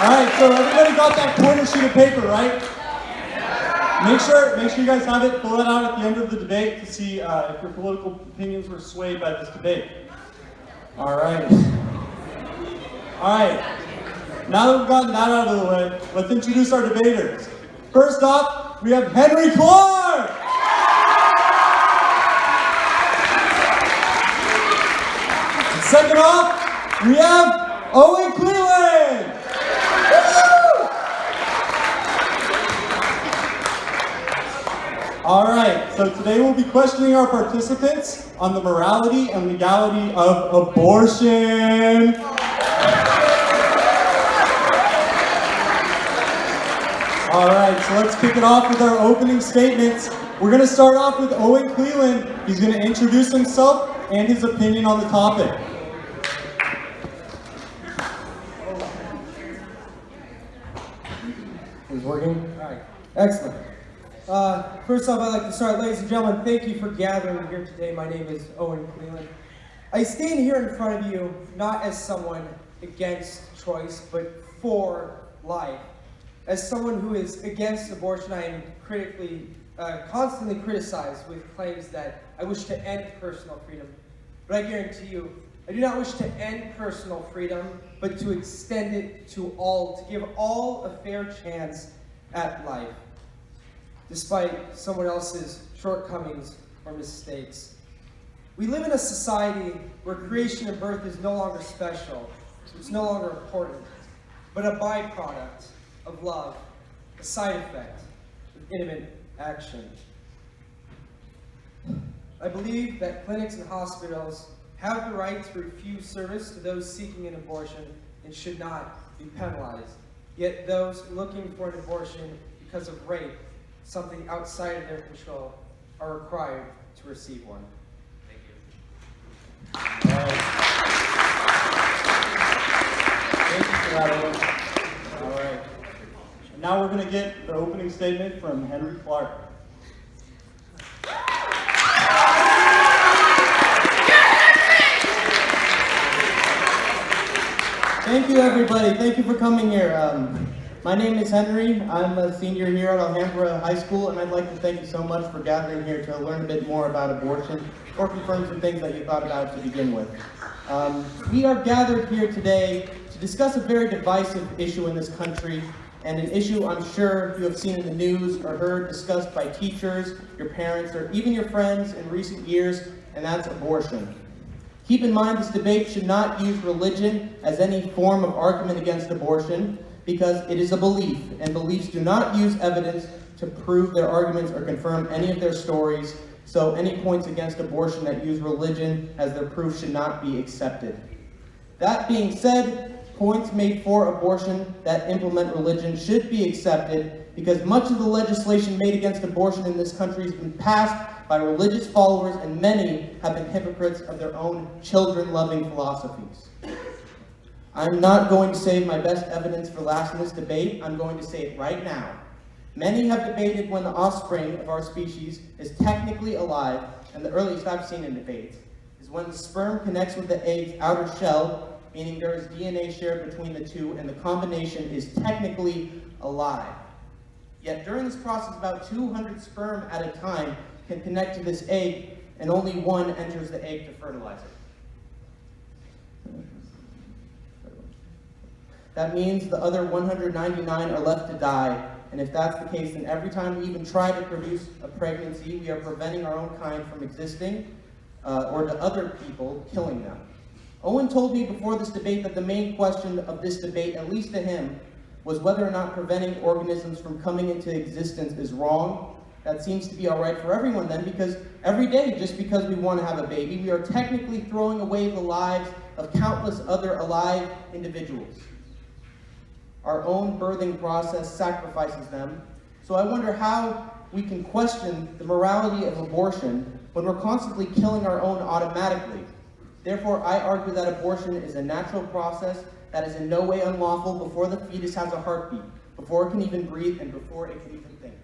Alright, so everybody got that corner sheet of paper, right? Make sure you guys have it. Fill it out at the end of the debate to see if your political opinions were swayed by this debate. Alright. Alright. Now that we've gotten that out of the way, let's introduce our debaters. First off, we have Henry Clarke! Second off, we have Cleland! Alright, so today we'll be questioning our participants on the morality and legality of abortion. Alright, so let's kick it off with our opening statements. We're going to start off with Cleland. He's going to introduce himself and his opinion on the topic. Is working? Alright, excellent. First off, I'd like to start, ladies and gentlemen, thank you for gathering here today. My name is Cleland. I stand here in front of you not as someone against choice, but for life. As someone who is against abortion, I am constantly criticized with claims that I wish to end personal freedom. But I guarantee you, I do not wish to end personal freedom, but to extend it to all, to give all a fair chance at life, despite someone else's shortcomings or mistakes. We live in a society where creation and birth is no longer special, it's no longer important, but a byproduct of love, a side effect of intimate action. I believe that clinics and hospitals have the right to refuse service to those seeking an abortion and should not be penalized. Yet those looking for an abortion because of rape, something outside of their control, are required to receive one. Thank you. Thank you for that, Owen. All right. Now we're going to get the opening statement from Henry Clarke. Thank you, everybody. Thank you for coming here. My name is Henry. I'm a senior here at Alhambra High School, and I'd like to thank you so much for gathering here to learn a bit more about abortion or confirm some things that you thought about to begin with. We are gathered here today to discuss a very divisive issue in this country, and an issue I'm sure you have seen in the news or heard discussed by teachers, your parents, or even your friends in recent years, and that's abortion. Keep in mind this debate should not use religion as any form of argument against abortion, because it is a belief, and beliefs do not use evidence to prove their arguments or confirm any of their stories, so any points against abortion that use religion as their proof should not be accepted. That being said, points made for abortion that implement religion should be accepted, because much of the legislation made against abortion in this country has been passed by religious followers, and many have been hypocrites of their own children-loving philosophies. I'm not going to save my best evidence for last in this debate. I'm going to say it right now. Many have debated when the offspring of our species is technically alive, and the earliest I've seen in debates is when the sperm connects with the egg's outer shell, meaning there is DNA shared between the two, and the combination is technically alive. Yet during this process, about 200 sperm at a time can connect to this egg, and only one enters the egg to fertilize it. That means the other 199 are left to die, and if that's the case, then every time we even try to produce a pregnancy, we are preventing our own kind from existing, or to other people, killing them. Owen told me before this debate that the main question of this debate, at least to him, was whether or not preventing organisms from coming into existence is wrong. That seems to be all right for everyone then, because every day, just because we want to have a baby, we are technically throwing away the lives of countless other alive individuals. Our own birthing process sacrifices them. So I wonder how we can question the morality of abortion when we're constantly killing our own automatically. Therefore, I argue that abortion is a natural process that is in no way unlawful before the fetus has a heartbeat, before it can even breathe, and before it can even think.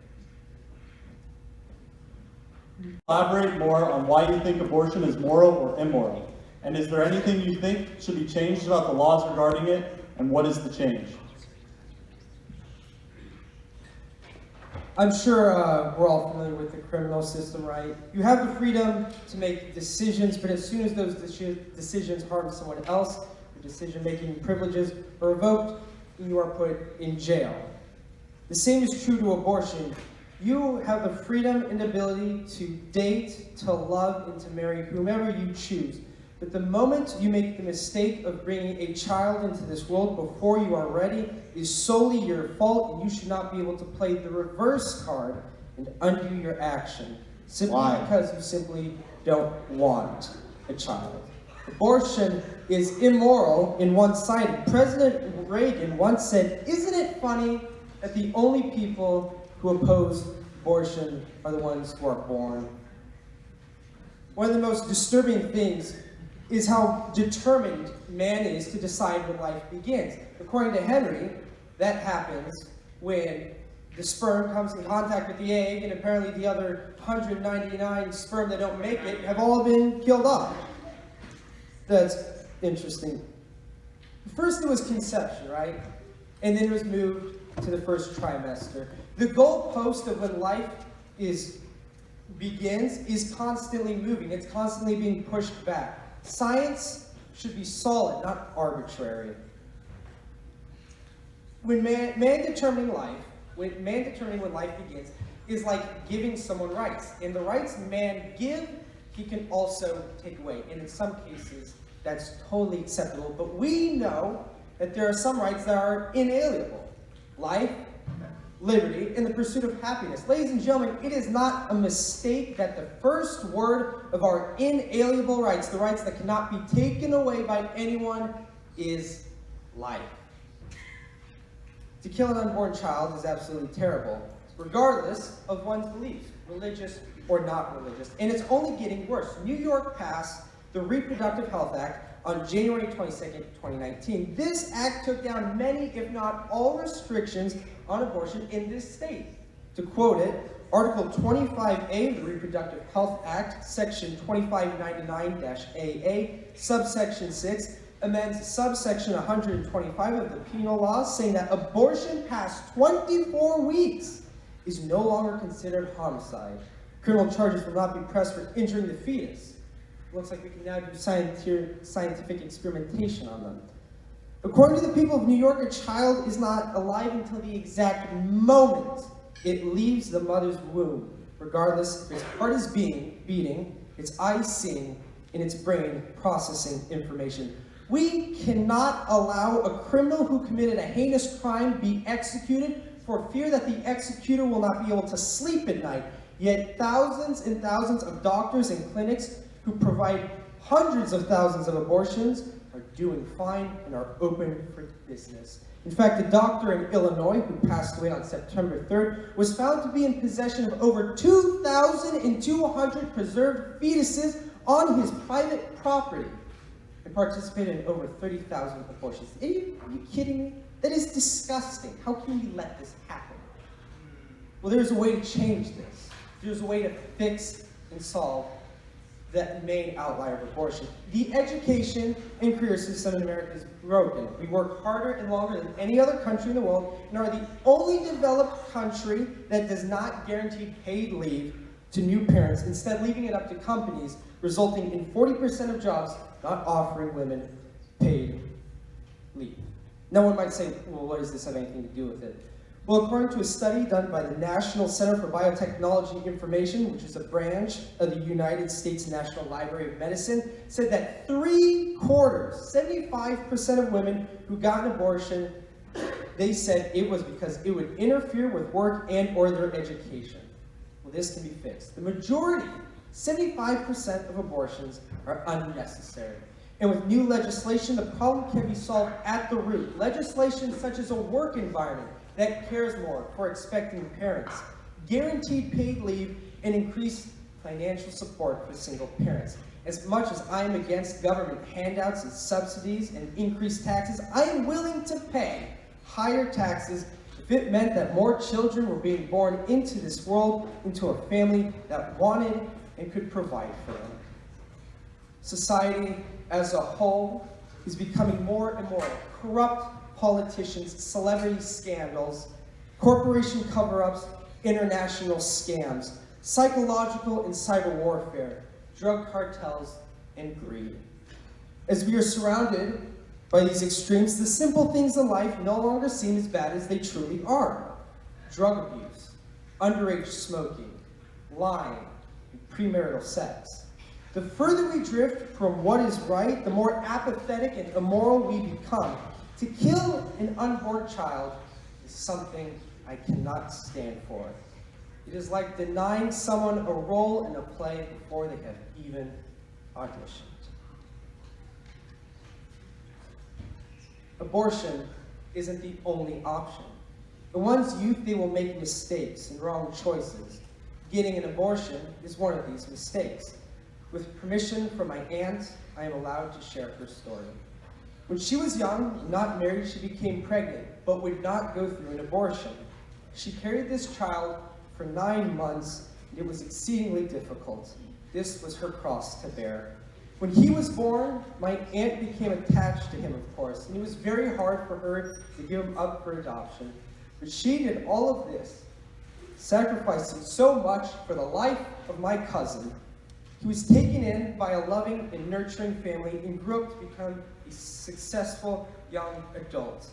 Elaborate more on why you think abortion is moral or immoral, and is there anything you think should be changed about the laws regarding it, and what is the change? I'm sure we're all familiar with the criminal system, right? You have the freedom to make decisions, but as soon as those decisions harm someone else, your decision-making privileges are revoked, and you are put in jail. The same is true to abortion. You have the freedom and ability to date, to love, and to marry whomever you choose. But the moment you make the mistake of bringing a child into this world before you are ready is solely your fault, and you should not be able to play the reverse card and undo your action simply because you simply don't want a child. Abortion is immoral and one-sided. President Reagan once said, "Isn't it funny that the only people who oppose abortion are the ones who are born?" One of the most disturbing things is how determined man is to decide when life begins. According to Henry, that happens when the sperm comes in contact with the egg, and apparently the other 199 sperm that don't make it have all been killed off. That's interesting. First it was conception, right? And then it was moved to the first trimester. The goalpost of when life begins is constantly moving. It's constantly being pushed back. Science should be solid, not arbitrary. When man determining when life begins is like giving someone rights. And the rights man give, he can also take away. And in some cases, that's totally acceptable. But we know that there are some rights that are inalienable. Life, liberty, and the pursuit of happiness. Ladies and gentlemen, it is not a mistake that the first word of our inalienable rights, the rights that cannot be taken away by anyone, is life. To kill an unborn child is absolutely terrible, regardless of one's beliefs, religious or not religious. And it's only getting worse. New York passed the Reproductive Health Act on January 22nd, 2019. This act took down many, if not all, restrictions on abortion in this state. To quote it, Article 25A of the Reproductive Health Act, Section 2599-AA, subsection 6, amends subsection 125 of the penal law, saying that abortion past 24 weeks is no longer considered homicide. Criminal charges will not be pressed for injuring the fetus. Looks like we can now do scientific experimentation on them. According to the people of New York, a child is not alive until the exact moment it leaves the mother's womb, regardless if its heart is beating, its eyes seeing, and its brain processing information. We cannot allow a criminal who committed a heinous crime be executed for fear that the executor will not be able to sleep at night. Yet thousands and thousands of doctors and clinics who provide hundreds of thousands of abortions are doing fine and are open for business. In fact, a doctor in Illinois who passed away on September 3rd was found to be in possession of over 2,200 preserved fetuses on his private property and participated in over 30,000 abortions. Are you kidding me? That is disgusting. How can we let this happen? Well, there's a way to change this. There's a way to fix and solve that main outlier of abortion. The education and career system in America is broken. We work harder and longer than any other country in the world and are the only developed country that does not guarantee paid leave to new parents, instead leaving it up to companies, resulting in 40% of jobs not offering women paid leave. Now one might say, well, what does this have anything to do with it? Well, according to a study done by the National Center for Biotechnology Information, which is a branch of the United States National Library of Medicine, said that 75% of women who got an abortion, they said it was because it would interfere with work and or their education. Well, this can be fixed. The majority, 75% of abortions are unnecessary. And with new legislation, the problem can be solved at the root. Legislation such as a work environment that cares more for expecting parents, guaranteed paid leave, and increased financial support for single parents. As much as I am against government handouts and subsidies and increased taxes, I am willing to pay higher taxes if it meant that more children were being born into this world, into a family that wanted and could provide for them. Society as a whole is becoming more and more corrupt. Politicians, celebrity scandals, corporation cover-ups, international scams, psychological and cyber warfare, drug cartels, and greed. As we are surrounded by these extremes, the simple things in life no longer seem as bad as they truly are. Drug abuse, underage smoking, lying, and premarital sex. The further we drift from what is right, the more apathetic and immoral we become. To kill an unborn child is something I cannot stand for. It is like denying someone a role in a play before they have even auditioned. Abortion isn't the only option. In one's youth, they will make mistakes and wrong choices. Getting an abortion is one of these mistakes. With permission from my aunt, I am allowed to share her story. When she was young and not married, she became pregnant, but would not go through an abortion. She carried this child for 9 months, and it was exceedingly difficult. This was her cross to bear. When he was born, my aunt became attached to him, of course, and it was very hard for her to give him up for adoption. But she did all of this, sacrificing so much for the life of my cousin. He was taken in by a loving and nurturing family and grew up to become a successful young adult.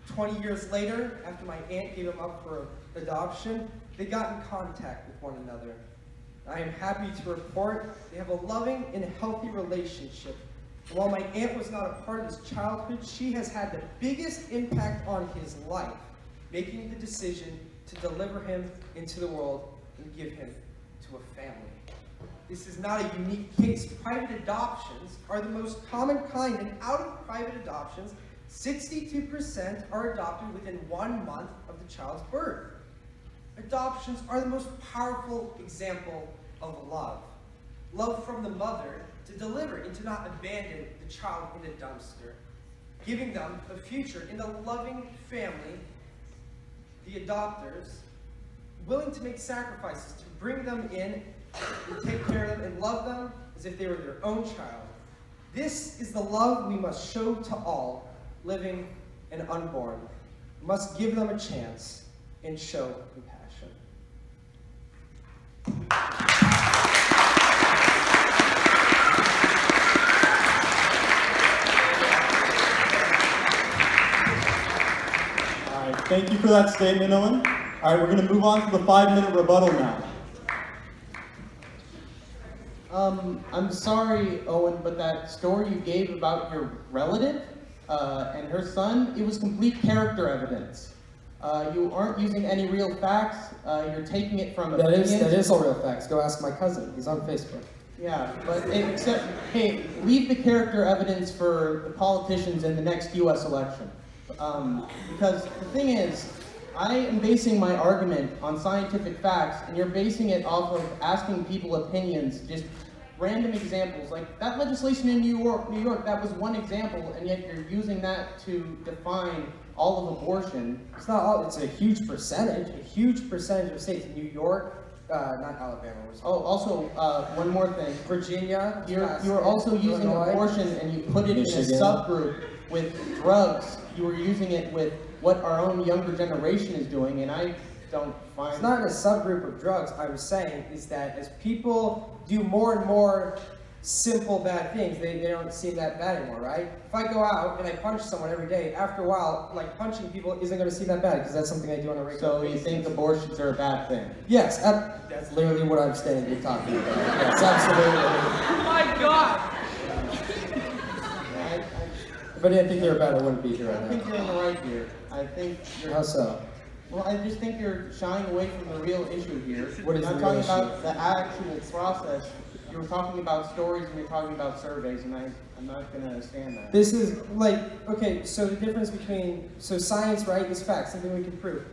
20 years later, after my aunt gave him up for adoption, they got in contact with one another. I am happy to report they have a loving and healthy relationship. And while my aunt was not a part of his childhood, she has had the biggest impact on his life, making the decision to deliver him into the world and give him to a family. This is not a unique case. Private adoptions are the most common kind, and out of private adoptions, 62% are adopted within 1 month of the child's birth. Adoptions are the most powerful example of love. Love from the mother to deliver and to not abandon the child in a dumpster. Giving them a future in a loving family, the adopters, willing to make sacrifices to bring them in and take care of them and love them as if they were their own child. This is the love we must show to all, living and unborn. We must give them a chance and show compassion. All right, thank you for that statement, Owen. All right, we're going to move on to the 5-minute rebuttal now. I'm sorry, Owen, but that story you gave about your relative and her son, it was complete character evidence. You aren't using any real facts. You're taking it from opinions. That is all real facts. Go ask my cousin. He's on Facebook. Yeah, but hey, leave the character evidence for the politicians in the next U.S. election. Because the thing is, I am basing my argument on scientific facts, and you're basing it off of asking people opinions, just random examples. Like that legislation in New York, that was one example, and yet you're using that to define all of abortion. It's not all. It's a huge percentage. A huge percentage of states. New York, not Alabama. Oh, also, one more thing. Virginia. You're also using Illinois, abortion, and you put it Michigan. in a subgroup with drugs. You were using it with what our own younger generation is doing, and I don't find... It's not in a subgroup of drugs. I was saying is that as people do more and more simple bad things, they don't seem that bad anymore, right? If I go out and I punch someone every day, after a while, like punching people isn't going to seem that bad because that's something I do on a regular basis. So you think abortions are a bad thing? Yes, that's literally what I'm standing here talking about. Yes, absolutely. Oh my God! If I didn't think they were bad, I wouldn't be here right I now. think you're in the right here. I think you're... How so? Well, I just think you're shying away from the real issue here. What is You're the not real talking about issue? the actual process. You were talking about stories and you're talking about surveys, and I'm not going to stand that. This is like, okay, so the difference between, so science, right, is fact, something we can prove.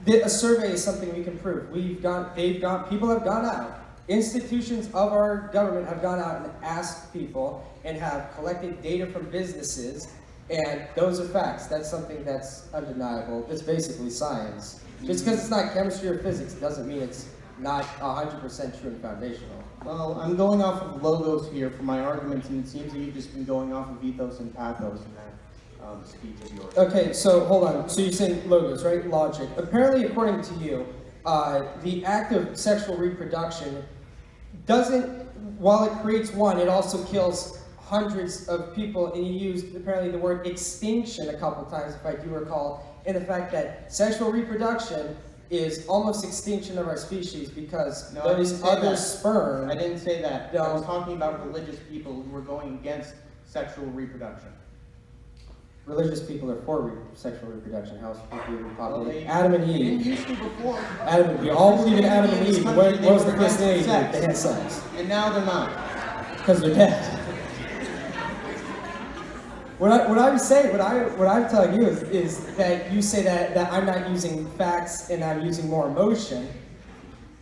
A survey is something we can prove. People have gone out. Institutions of our government have gone out and asked people and have collected data from businesses, and those are facts. That's something that's undeniable. It's basically science. Just because it's not chemistry or physics doesn't mean it's not 100% true and foundational. Well, I'm going off of logos here for my arguments, and it seems that you've just been going off of ethos and pathos in that speech of yours. Okay, so hold on. So you're saying logos, right? Logic. Apparently, according to you, the act of sexual reproduction doesn't, while it creates one, it also kills hundreds of people, and you used apparently the word extinction a couple times, if I do recall, in the fact that sexual reproduction is almost extinction of our species because No, I didn't those say other that. sperm. I didn't say that. No. I was talking about religious people who were going against sexual reproduction. Religious people are for sexual reproduction. How else would we Well, populate? they Adam and didn't Eve. used to before. Adam, we all believe in Adam and Eve. What was the They were first thing against they had sex? And now they're not. Because they're dead. What I'm saying, what I'm telling you is that you say that I'm not using facts and I'm using more emotion,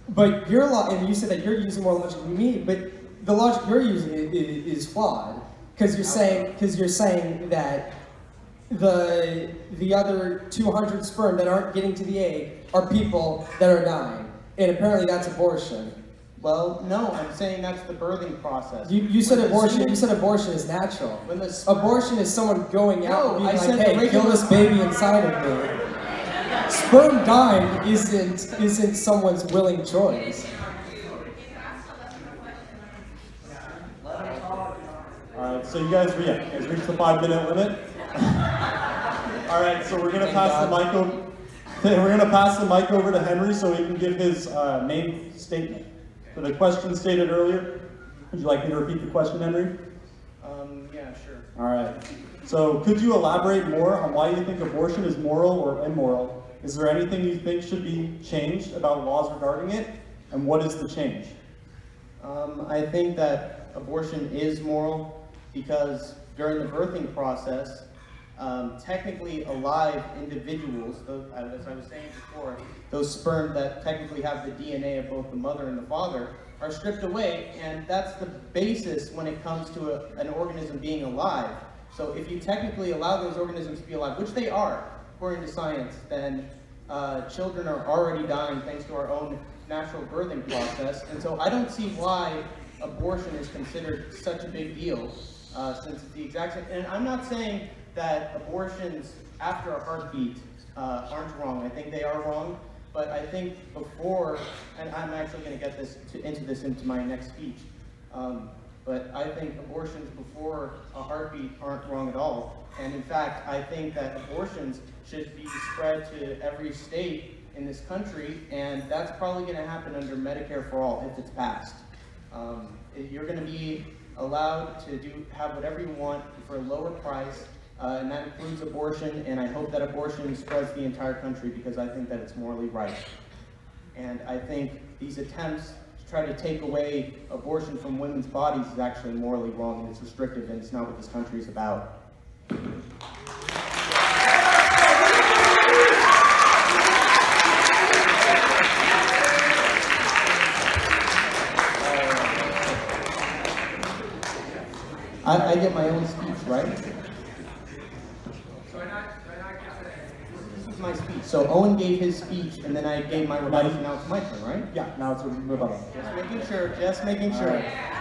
but and you said that you're using more logic than me, but the logic you're using is flawed because you're saying that the other 200 sperm that aren't getting to the egg are people that are dying, and apparently that's abortion. Well, no, I'm saying that's the birthing process. You said When the abortion. semen- You said abortion is natural. When the sperm- Abortion is someone going out No, and I being said like, the "Hey, kill regular- this baby inside of me." Sperm dying isn't someone's willing choice. All right, so you guys reached the 5-minute limit. All right, so we're gonna pass the mic over. We're gonna pass the mic over to Henry so he can give his main statement. So the question stated earlier. Would you like me to repeat the question, Henry? Yeah, sure. All right. So could you elaborate more on why you think abortion is moral or immoral? Is there anything you think should be changed about laws regarding it? And what is the change? I think that abortion is moral because during the birthing process, technically alive individuals, as I was saying before, those sperm that technically have the DNA of both the mother and the father are stripped away, and that's the basis when it comes to an organism being alive. So if you technically allow those organisms to be alive, which they are, according to science, then children are already dying thanks to our own natural birthing process. And so I don't see why abortion is considered such a big deal, since it's the exact same. And I'm not saying that abortions after a heartbeat aren't wrong. I think they are wrong, but I think before, and I'm actually going to get into my next speech, but I think abortions before a heartbeat aren't wrong at all. And in fact, I think that abortions should be spread to every state in this country, and that's probably going to happen under Medicare for All if it's passed. You're going to be allowed to have whatever you want for a lower price, and that includes abortion, and I hope that abortion spreads the entire country because I think that it's morally right. And I think these attempts to try to take away abortion from women's bodies is actually morally wrong, and it's restrictive, and it's not what this country is about. I get my own speech, right? This is my speech. So Owen gave his speech, and then I gave my rebuttal. Now it's my turn, right? Yeah, now it's a rebuttal. Just making sure.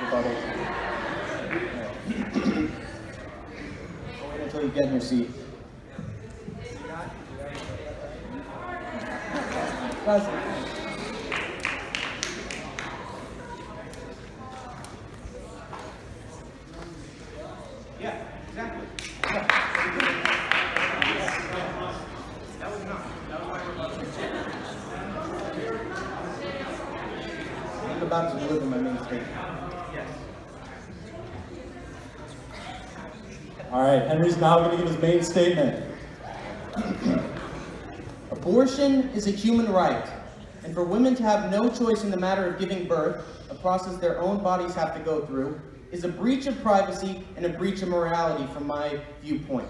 Rebuttal. I'll wait until you get in your seat. Yeah, exactly. That was not. That was my rebuttal. I'm about to deliver my main statement. Yes. All right, Henry's now going to give his main statement. Abortion is a human right, and for women to have no choice in the matter of giving birth, a process their own bodies have to go through, is a breach of privacy and a breach of morality from my viewpoint.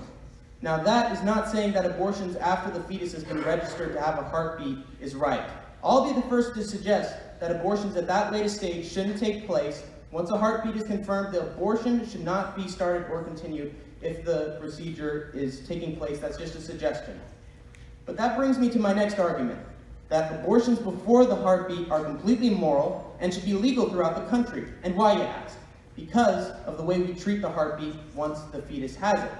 Now that is not saying that abortions after the fetus has been registered to have a heartbeat is right. I'll be the first to suggest that abortions at that latest stage shouldn't take place. Once a heartbeat is confirmed, the abortion should not be started or continued if the procedure is taking place. That's just a suggestion. But that brings me to my next argument, that abortions before the heartbeat are completely immoral and should be legal throughout the country. And why, you ask? Because of the way we treat the heartbeat once the fetus has it.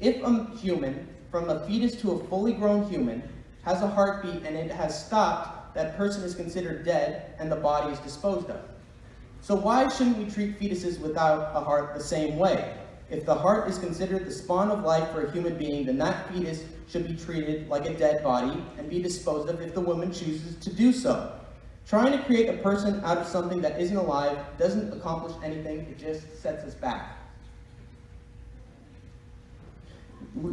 If a human, from a fetus to a fully grown human, has a heartbeat and it has stopped, that person is considered dead and the body is disposed of. So why shouldn't we treat fetuses without a heart the same way? If the heart is considered the spawn of life for a human being, then that fetus should be treated like a dead body and be disposed of if the woman chooses to do so. Trying to create a person out of something that isn't alive doesn't accomplish anything, it just sets us back.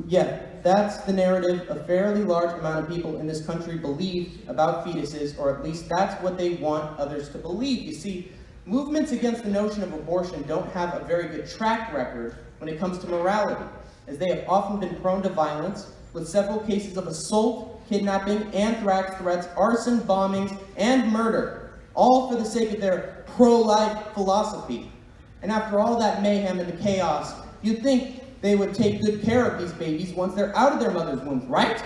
Yeah, that's the narrative a fairly large amount of people in this country believe about fetuses, or at least that's what they want others to believe. You see, movements against the notion of abortion don't have a very good track record when it comes to morality, as they have often been prone to violence, with several cases of assault, kidnapping, anthrax threats, arson, bombings, and murder, all for the sake of their pro-life philosophy. And after all that mayhem and the chaos, you'd think they would take good care of these babies once they're out of their mother's wombs, right?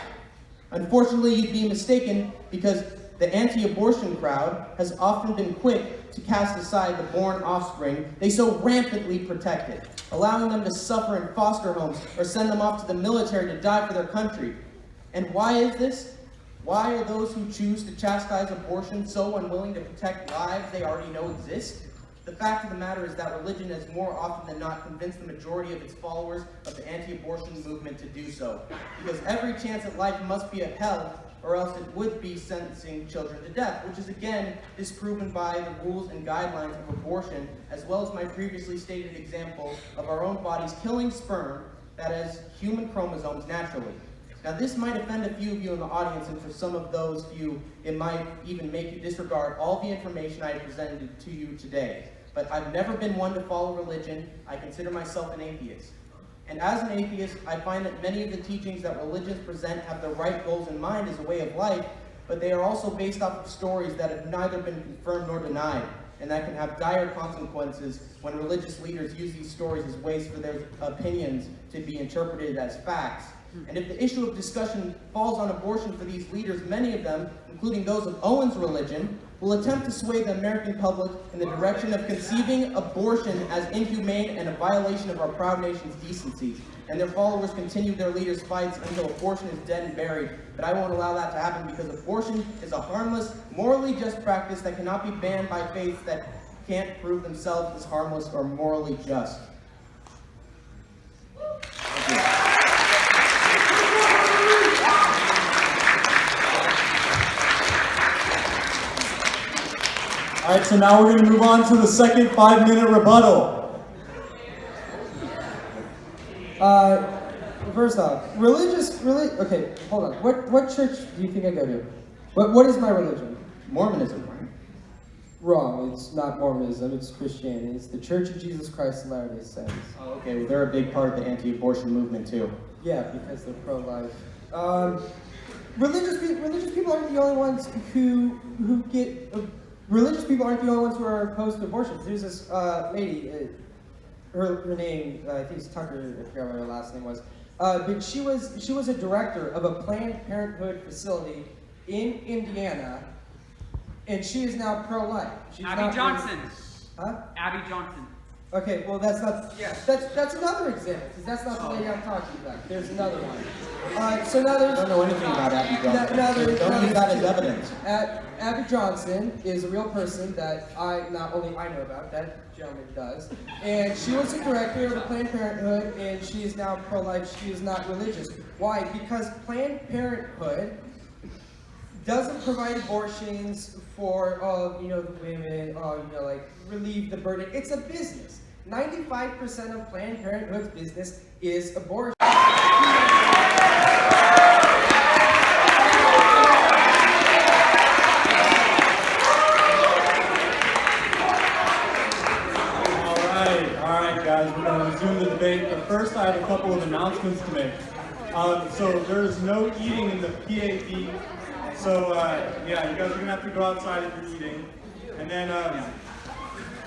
Unfortunately, you'd be mistaken, because the anti-abortion crowd has often been quick to cast aside the born offspring they so rampantly protected, allowing them to suffer in foster homes or send them off to the military to die for their country. And why is this? Why are those who choose to chastise abortion so unwilling to protect lives they already know exist? The fact of the matter is that religion has more often than not convinced the majority of its followers of the anti-abortion movement to do so, because every chance at life must be upheld, or else it would be sentencing children to death, which is again disproven by the rules and guidelines of abortion, as well as my previously stated example of our own bodies killing sperm that has human chromosomes naturally. Now this might offend a few of you in the audience, and for some of those few, it might even make you disregard all the information I have presented to you today. But I've never been one to follow religion. I consider myself an atheist. And as an atheist, I find that many of the teachings that religions present have the right goals in mind as a way of life, but they are also based off of stories that have neither been confirmed nor denied, and that can have dire consequences when religious leaders use these stories as ways for their opinions to be interpreted as facts. And if the issue of discussion falls on abortion for these leaders, many of them, including those of Owen's religion, will attempt to sway the American public in the direction of conceiving abortion as inhumane and a violation of our proud nation's decency. And their followers continue their leaders' fights until abortion is dead and buried. But I won't allow that to happen, because abortion is a harmless, morally just practice that cannot be banned by faiths that can't prove themselves as harmless or morally just. Thank you. All right, so now we're going to move on to the second 5-minute rebuttal. First off, okay, hold on. What church do you think I go to? What is my religion? Mormonism, right? Wrong. It's not Mormonism. It's Christianity. It's the Church of Jesus Christ of Latter-day Saints. Oh, okay. Well, they're a big part of the anti-abortion movement too. Yeah, because they're pro-life. Religious people aren't the only ones who get. Religious people aren't the only ones who are opposed to abortions. There's this lady. Her name, I think it's Tucker. I forgot what her last name was. But she was a director of a Planned Parenthood facility in Indiana, and she is now pro-life. Abby Johnson. Huh? Abby Johnson. Okay, well that's not. Yeah, that's another example, because that's not the lady I'm talking about. There's another one. So now there's. I don't know anything about Abby Johnson. Don't use that as evidence. Abby Johnson is a real person that not only I know about, that gentleman does. And she was the director of the Planned Parenthood, and she is now pro-life. She is not religious. Why? Because Planned Parenthood doesn't provide abortions for, the women, like relieve the burden. It's a business. 95% of Planned Parenthood's business is abortion. We're going to resume the debate, but first I have a couple of announcements to make. So there is no eating in the PAB, so yeah, you guys are going to have to go outside if you're eating. And then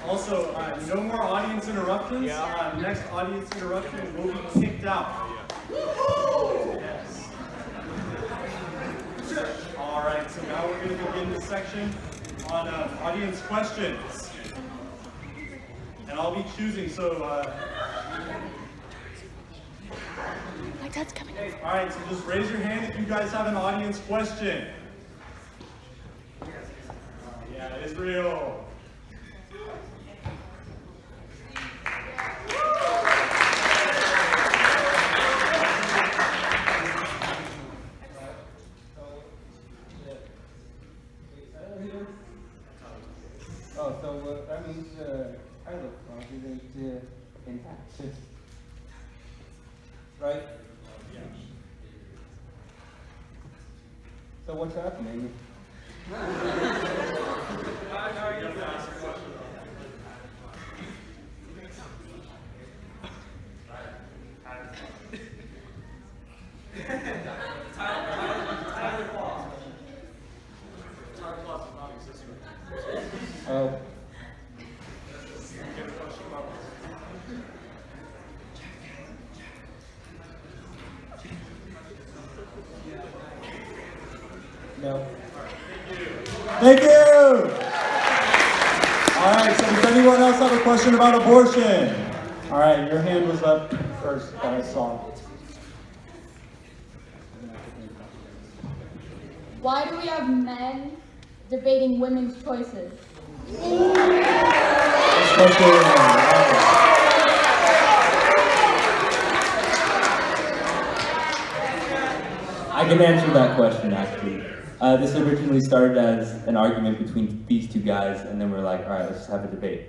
also, no more audience interruptions. Next audience interruption will be kicked out. Yes. All right, so now we're going to begin the section on audience questions. And I'll be choosing, so... My dad's coming over. All right, so just raise your hand if you guys have an audience question. Israel. Oh, so that means I look confident in access. Right? Yeah. So what's happening? Oh. No. Thank you. All right, so does anyone else have a question about abortion? All right, your hand was up first that I saw. Why do we have men debating women's choices? This question, I can answer that question actually. This originally started as an argument between these two guys, and then we're like, all right, let's just have a debate.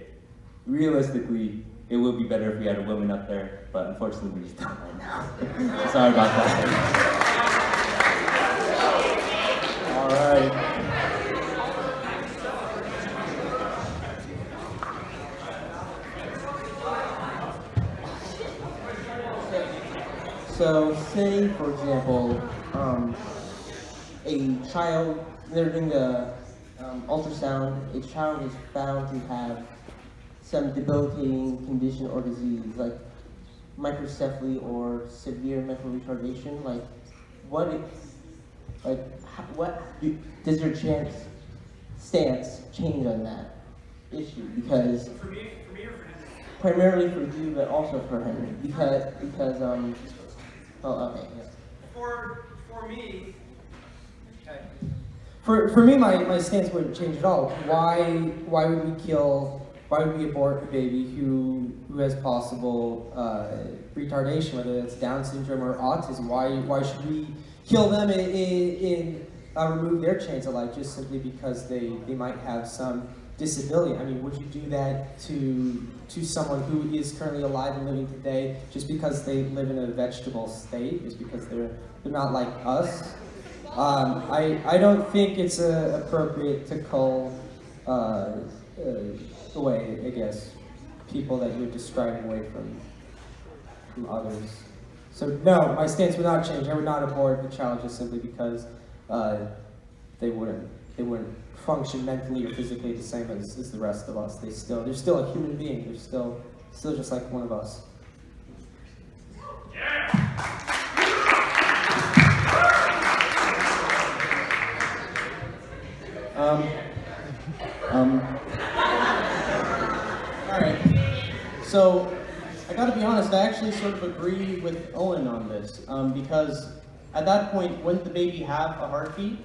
Realistically, it would be better if we had a woman up there, but unfortunately we just don't right now. Sorry about that. all right. So, say, for example, a child, they're doing the ultrasound, a child is found to have some debilitating condition or disease, like microcephaly or severe mental retardation. Like, does your stance change on that issue? Because For me or for him? primarily for you, but also for him, because oh, okay, yeah. For me, okay. For me, my stance wouldn't change at all. Why would we abort a baby who has possible retardation, whether it's Down syndrome or autism? Why should we kill them and remove their chance of life just simply because they might have some disability? I mean, would you do that to someone who is currently alive and living today just because they live in a vegetable state, just because they're not like us? I don't think it's appropriate to call away, I guess, people that you're describing away from others. So no, my stance would not change. I would not abort the child just simply because they wouldn't function mentally or physically the same as the rest of us. They're still a human being. They're still just like one of us. All right. So, I gotta be honest, I actually sort of agree with Owen on this, because at that point, wouldn't the baby have a heartbeat?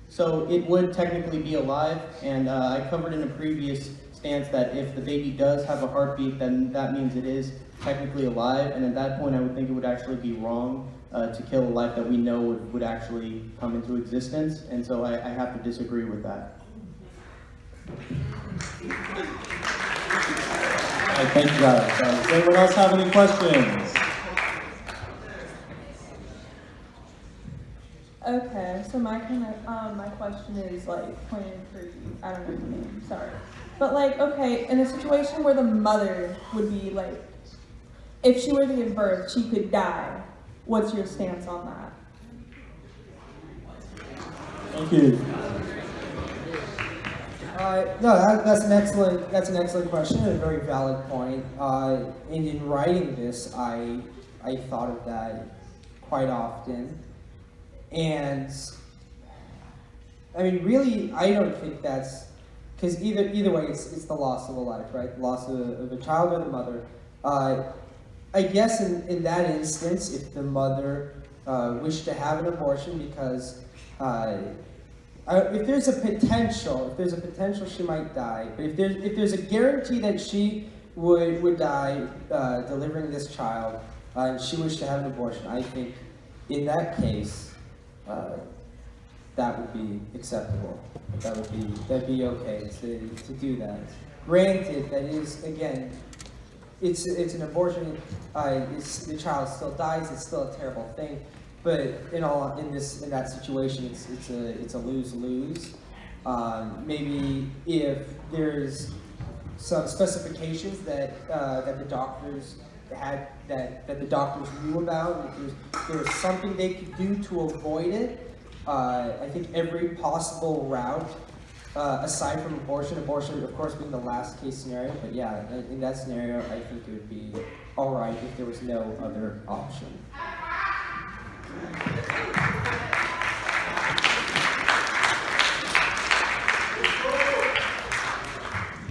So it would technically be alive, and I covered in a previous stance that if the baby does have a heartbeat, then that means it is technically alive, and at that point I would think it would actually be wrong to kill a life that we know would actually come into existence, and so I have to disagree with that. All right, thank you guys. Does anyone else have any questions? Okay, so my question is like pointed for you. I don't know your name, sorry. But like, okay, in a situation where the mother would be like, if she were to give birth, she could die. What's your stance on that? Thank you. No, that's an excellent question and a very valid point. And in writing this, I thought of that quite often. And I mean, really, I don't think that's, because either way, it's the loss of a life, right? The loss of a child or the mother. I guess in that instance, if the mother wished to have an abortion because if there's a potential she might die, but if there's a guarantee that she would die delivering this child, and she wished to have an abortion, I think in that case, that would be acceptable. That'd be okay to do that. Granted, that is, again, it's an abortion. The child still dies. It's still a terrible thing. But in that situation, it's a lose-lose. Maybe if there's some specifications that the doctors had that the doctors knew about, if there's something they could do to avoid it. I think every possible route, aside from abortion of course being the last case scenario, but yeah, in that scenario, I think it would be all right if there was no other option.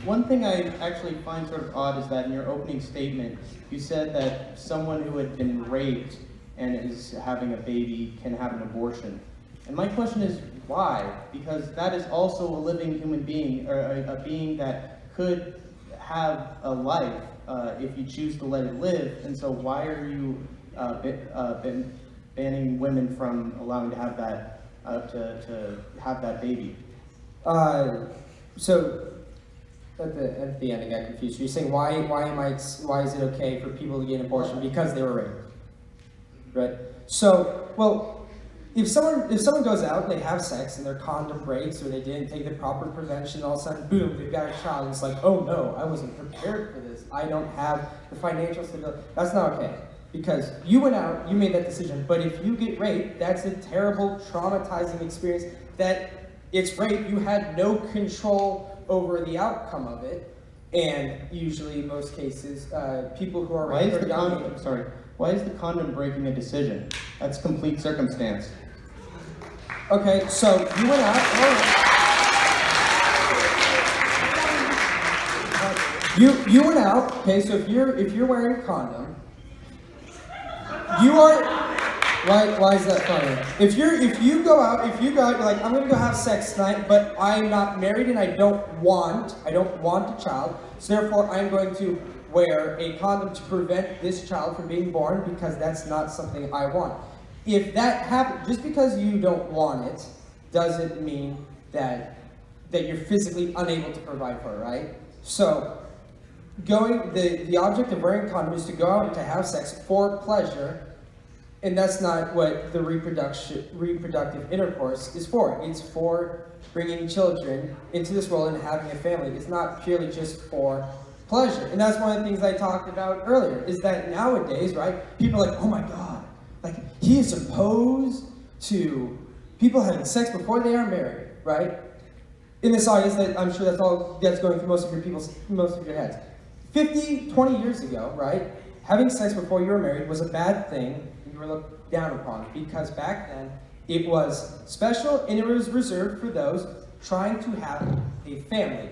One thing I actually find sort of odd is that in your opening statement, you said that someone who had been raped and is having a baby can have an abortion. And my question is, why? Because that is also a living human being, or a being that could have a life if you choose to let it live. And so why are you banning women from allowing to have that to have that baby? So at the end, I got confused. You're saying why is it okay for people to get an abortion because they were raped, right? So, well, if someone goes out and they have sex and their condom breaks or they didn't take the proper prevention, all of a sudden, boom, they've got a child. And it's like, oh no, I wasn't prepared for this. I don't have the financial stability. That's not okay. Because you went out, you made that decision. But if you get raped, that's a terrible, traumatizing experience. That it's rape, you had no control over the outcome of it. And usually, in most cases, people who are raped are young. Why is the condom breaking a decision? That's complete circumstance. Okay, so you went out. You went out. Okay, so if you're wearing a condom, you are. Why is that funny? If you go out, you're like, I'm gonna go have sex tonight, but I'm not married and I don't want a child, so therefore I'm going to wear a condom to prevent this child from being born because that's not something I want. If that happens, just because you don't want it, doesn't mean that you're physically unable to provide for it, right? So, the object of wearing a condom is to go out and to have sex for pleasure, and that's not what the reproductive intercourse is for. It's for bringing children into this world and having a family. It's not purely just for pleasure. And that's one of the things I talked about earlier, is that nowadays, right, people are like, oh my God, like, he is opposed to people having sex before they are married, right? In this audience, I'm sure that's all that's going through most of your heads. 50, 20 years ago, right, having sex before you were married was a bad thing. You were looked down upon because back then it was special and it was reserved for those trying to have a family,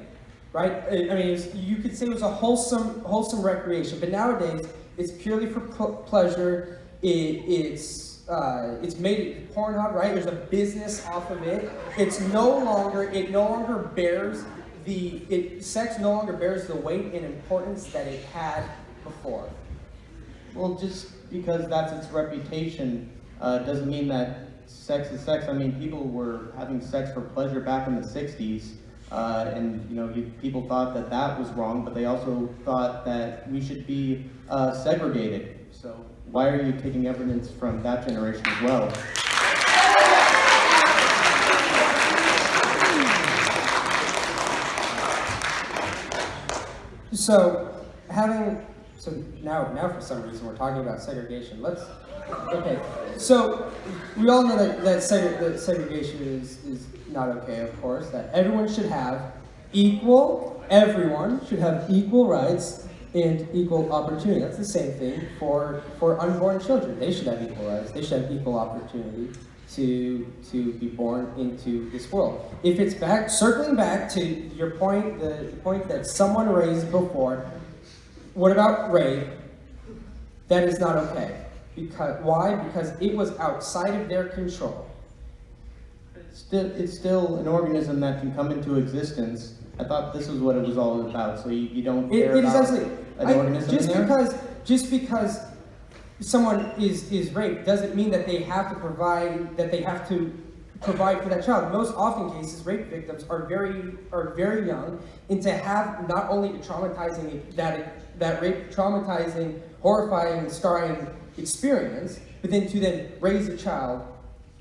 right? I mean, you could say it was a wholesome recreation, but nowadays it's purely for pleasure. It's made Pornhub, right? There's a business off of it. Sex no longer bears the weight and importance that it had before. Well, just because that's its reputation doesn't mean that sex is sex. I mean, people were having sex for pleasure back in the 60s, and people thought that was wrong, but they also thought that we should be segregated. So why are you taking evidence from that generation as well? So now for some reason we're talking about segregation. Okay. So we all know that segregation is not okay, of course. That everyone should have equal rights and equal opportunity. That's the same thing for unborn children. They should have equal rights. They should have equal opportunity to be born into this world. If it's circling back to your point, the point that someone raised before, what about rape? That is not okay. Why? Because it was outside of their control. it's still an organism that can come into existence. I thought this was what it was all about. So you don't care It is about absolutely. an organism Just in there? just because someone is raped doesn't mean that they have to provide for that child. Most often cases, rape victims are very young, and to have not only a traumatizing that rape traumatizing, horrifying, scarring experience, but then to raise a child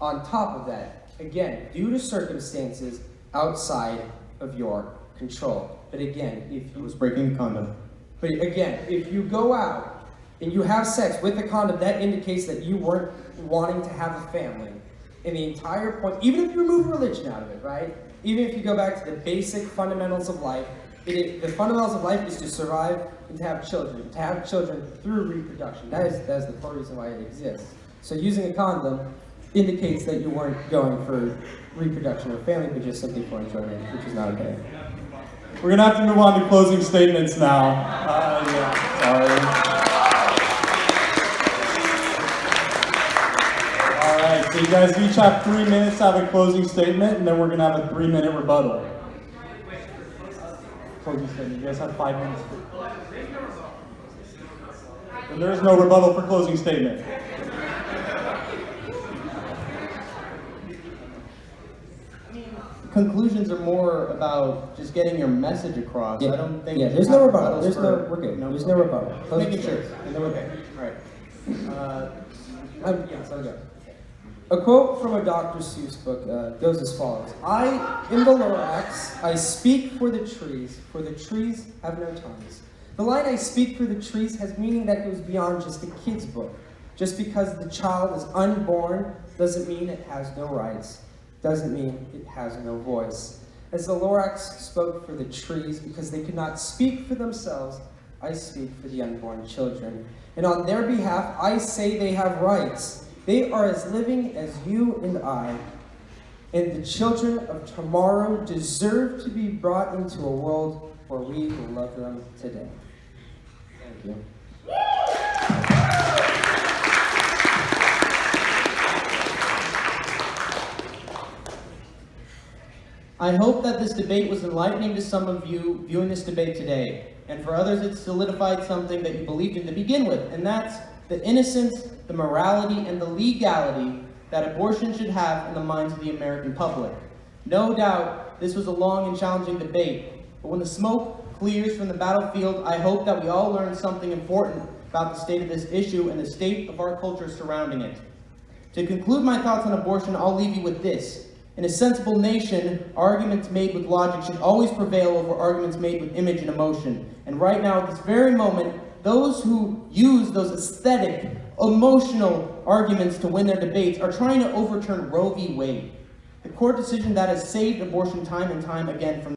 on top of that, again, due to circumstances outside of your control. But again, if I you was breaking a condom. But again, if you go out and you have sex with a condom, that indicates that you weren't wanting to have a family. And the entire point, even if you remove religion out of it, right? Even if you go back to the basic fundamentals of life, the fundamentals of life is to survive and to have children through reproduction. That is the core reason why it exists. So using a condom indicates that you weren't going for reproduction or family, but just simply for enjoyment, which is not okay. We're gonna have to move on to closing statements now. Yeah, sorry. All right, so you guys each have 3 minutes to have a closing statement, and then we're gonna have a 3-minute rebuttal. Closing statement. You guys have 5 minutes. And there is no rebuttal for closing statement. Conclusions are more about just getting your message across. Yeah. I don't think. Yeah, you there's have no rebuttal. rebuttals There's no. for- We're good. There's no rebuttal. Closing Making sure. statement. And then we're good. All right. Yes, I'll go. A quote from a Dr. Seuss book goes as follows. I am the Lorax, I speak for the trees have no tongues. The line I speak for the trees has meaning that goes beyond just a kid's book. Just because the child is unborn doesn't mean it has no rights, doesn't mean it has no voice. As the Lorax spoke for the trees because they could not speak for themselves, I speak for the unborn children. And on their behalf, I say they have rights. They are as living as you and I. And the children of tomorrow deserve to be brought into a world where we will love them today. Thank you. I hope that this debate was enlightening to some of you viewing this debate today. And for others, it solidified something that you believed in to begin with, and that's the innocence, the morality, and the legality that abortion should have in the minds of the American public. No doubt, this was a long and challenging debate, but when the smoke clears from the battlefield, I hope that we all learn something important about the state of this issue and the state of our culture surrounding it. To conclude my thoughts on abortion, I'll leave you with this. In a sensible nation, arguments made with logic should always prevail over arguments made with image and emotion. And right now, at this very moment, those who use those aesthetic, emotional arguments to win their debates are trying to overturn Roe v. Wade, the court decision that has saved abortion time and time again from